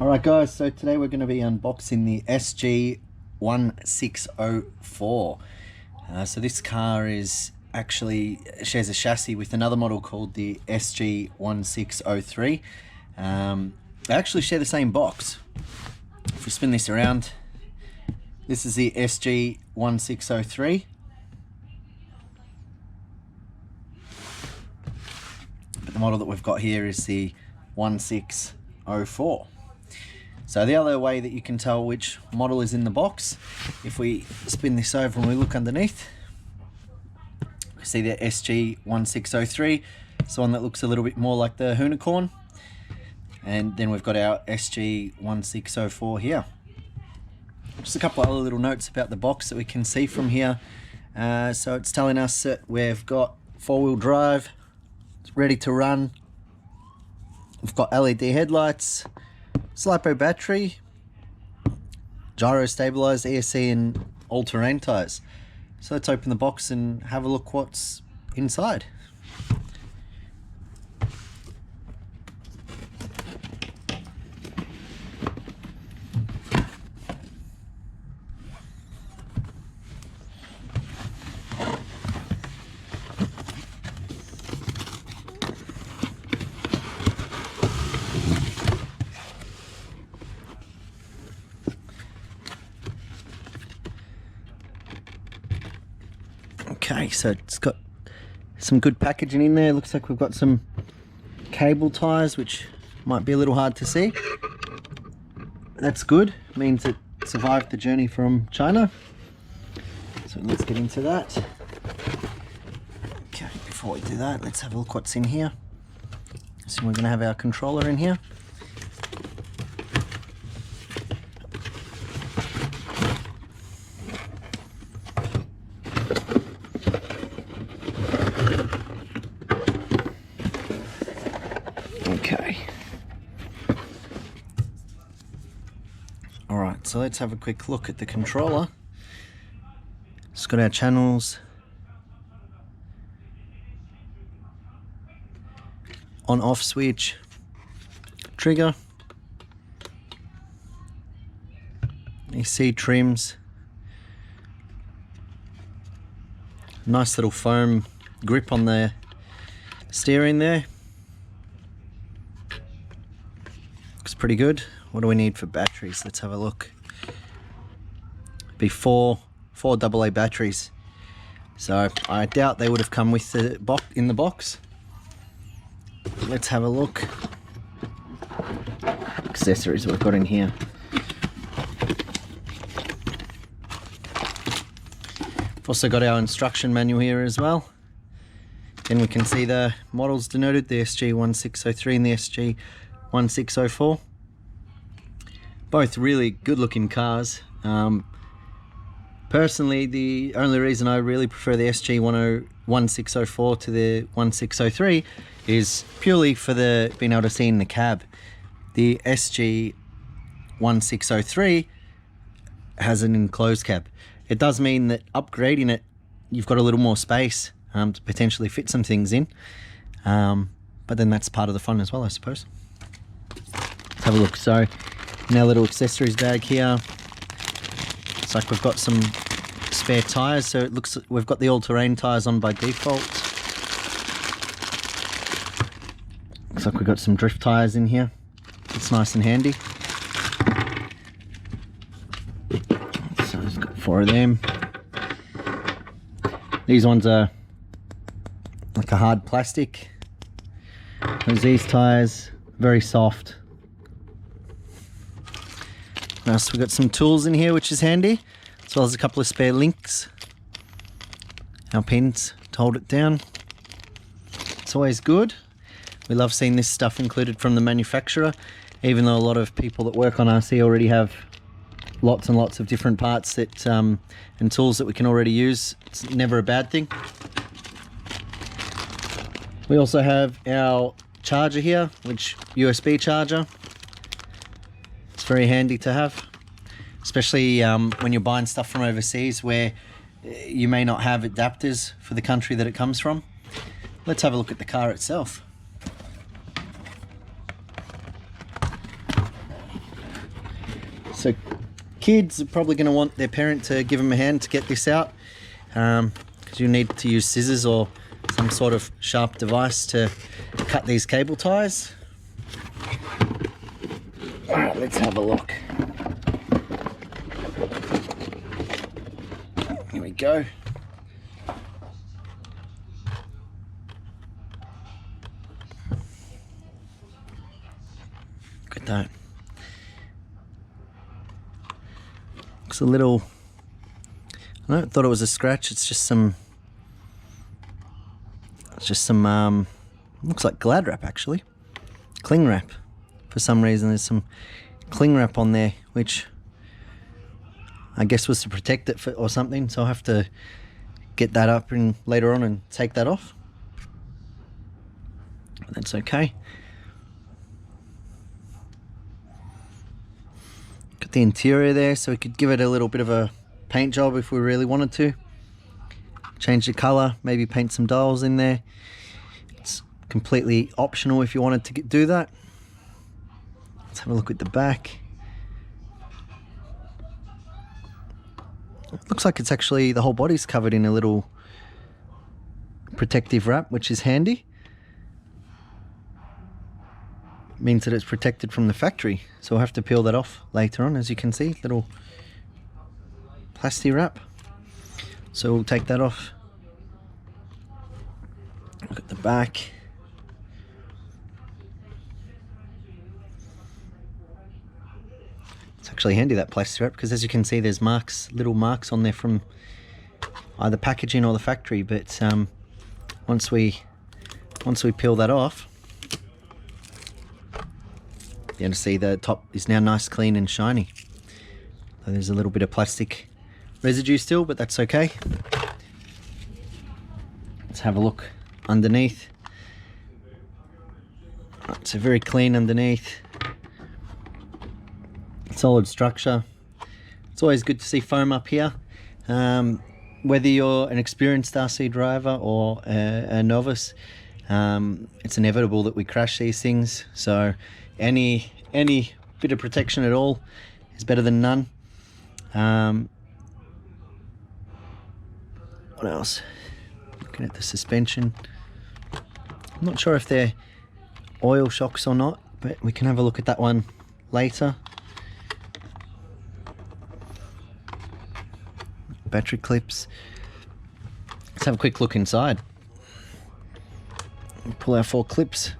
Alright guys, so today we're going to be unboxing the SG-1604. So this car is actually shares a chassis with another model called the SG-1603. They actually share the same box. If we spin this around, this is the SG-1603. But the model that we've got here is the 1604. So the other way that you can tell which model is in the box, if we spin this over and we look underneath, we see the SG-1603. It's the one that looks a little bit more like the Pinecone. And then we've got our SG-1604 here. Just a couple of other little notes about the box that we can see from here. So it's telling us that we've got 4-wheel drive, it's ready to run. We've got LED headlights, LiPo battery, gyro stabilized ESC and all-terrain tires. So let's open the box and have a look what's inside. Okay, so it's got some good packaging in there. Looks like we've got some cable ties, which might be a little hard to see. That's good, means it survived the journey from China. So let's get into that. Okay, before we do that, let's have a look what's in here. So we're going to have our controller in here. Okay. Alright, so let's have a quick look at the controller. It's got our channels, on-off switch, trigger, EC trims, nice little foam grip on the steering there. Looks pretty good. What do we need for batteries? Let's have a look. Be four AA batteries. So I doubt they would have come with the box in the box. Let's have a look. Accessories we've got in here. We've also got our instruction manual here as well. Then we can see the models denoted, the SG-1603 and the SG-1604. Both really good looking cars. Personally, the only reason I really prefer the SG-1604 to the 1603 is purely for the being able to see in the cab. The SG-1603 has an enclosed cab. It does mean that upgrading it, you've got a little more space to potentially fit some things in. But then that's part of the fun as well, I suppose. Let's have a look. So in our little accessories bag here, it's like we've got some spare tires. So it looks like we've got the all-terrain tires on by default. Looks like we've got some drift tires in here. It's nice and handy. So it's got 4 of them. These ones are like a hard plastic. There's these tires, very soft. Now, so we've got some tools in here, which is handy, as well as a couple of spare links. Our pins to hold it down. It's always good. We love seeing this stuff included from the manufacturer, even though a lot of people that work on RC already have lots and lots of different parts that and tools that we can already use. It's never a bad thing. We also have our charger here, which USB charger. It's very handy to have, especially when you're buying stuff from overseas where you may not have adapters for the country that it comes from. Let's have a look at the car itself. So kids are probably going to want their parent to give them a hand to get this out, because you need to use scissors or some sort of sharp device to cut these cable ties. All right, let's have a look. Here we go. Look at that. Looks a little, I thought it was a scratch. It's just some, looks like Glad wrap actually. Cling wrap. For some reason there's some cling wrap on there, which I guess was to protect it or something. So I'll have to get that up and later on and take that off. That's okay. Got the interior there, so we could give it a little bit of a paint job if we really wanted to. Change the color, maybe paint some dials in there. It's completely optional if you wanted to do that. Let's have a look at the back. It looks like it's actually, the whole body's covered in a little protective wrap, which is handy. Means that it's protected from the factory. So we'll have to peel that off later on, as you can see, little plastic wrap. So we'll take that off. Look at the back. It's actually handy, that plastic wrap, because as you can see there's marks, little marks on there from either packaging or the factory, but once we peel that off, you're going to see the top is now nice, clean and shiny. So there's a little bit of plastic residue still, but that's okay. Let's have a look underneath. It's a very clean underneath. Solid structure. It's always good to see foam up here. Whether you're an experienced RC driver or a novice, it's inevitable that we crash these things. So any bit of protection at all is better than none. What else? Looking at the suspension. I'm not sure if they're oil shocks or not, but we can have a look at that one later. Battery clips. Let's have a quick look inside. Pull our 4 clips.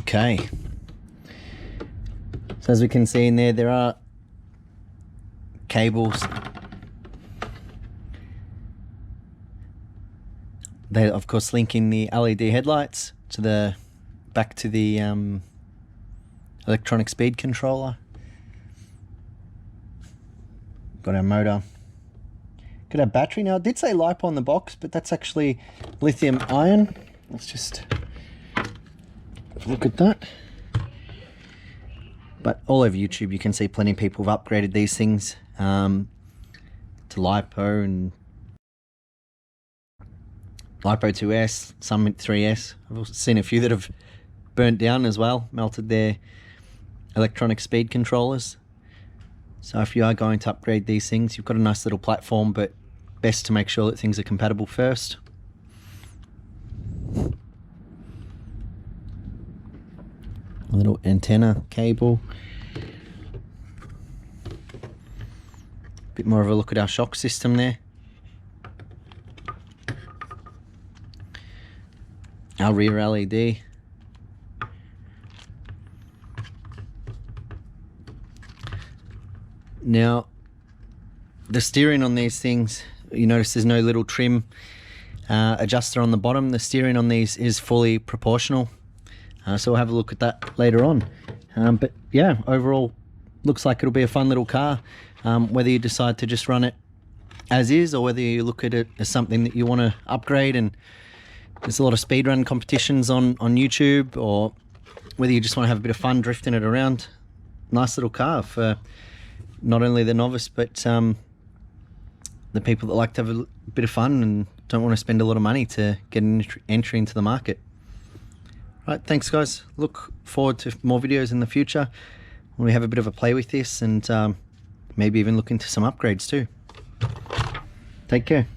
Okay. So as we can see in there are cables. They of course link in the LED headlights to the back to the electronic speed controller. Got our motor. Got our battery. Now it did say LiPo on the box, but that's actually lithium ion. Let's just look at that. But all over YouTube you can see plenty of people have upgraded these things to LiPo and LiPo 2S, some 3S. I've also seen a few that have burnt down as well, melted their electronic speed controllers. So if you are going to upgrade these things, you've got a nice little platform, but best to make sure that things are compatible first. A little antenna cable. Bit more of a look at our shock system there. Our rear LED. Now, the steering on these things, you notice there's no little trim adjuster on the bottom. The steering on these is fully proportional. So we'll have a look at that later on. But yeah, overall, looks like it'll be a fun little car. Whether you decide to just run it as is, or whether you look at it as something that you want to upgrade, and there's a lot of speedrun competitions on YouTube, or whether you just want to have a bit of fun drifting it around. Nice little car for not only the novice, but the people that like to have a bit of fun and don't want to spend a lot of money to get an entry into the market. Right, thanks guys. Look forward to more videos in the future when we have a bit of a play with this, and maybe even look into some upgrades too. Take care.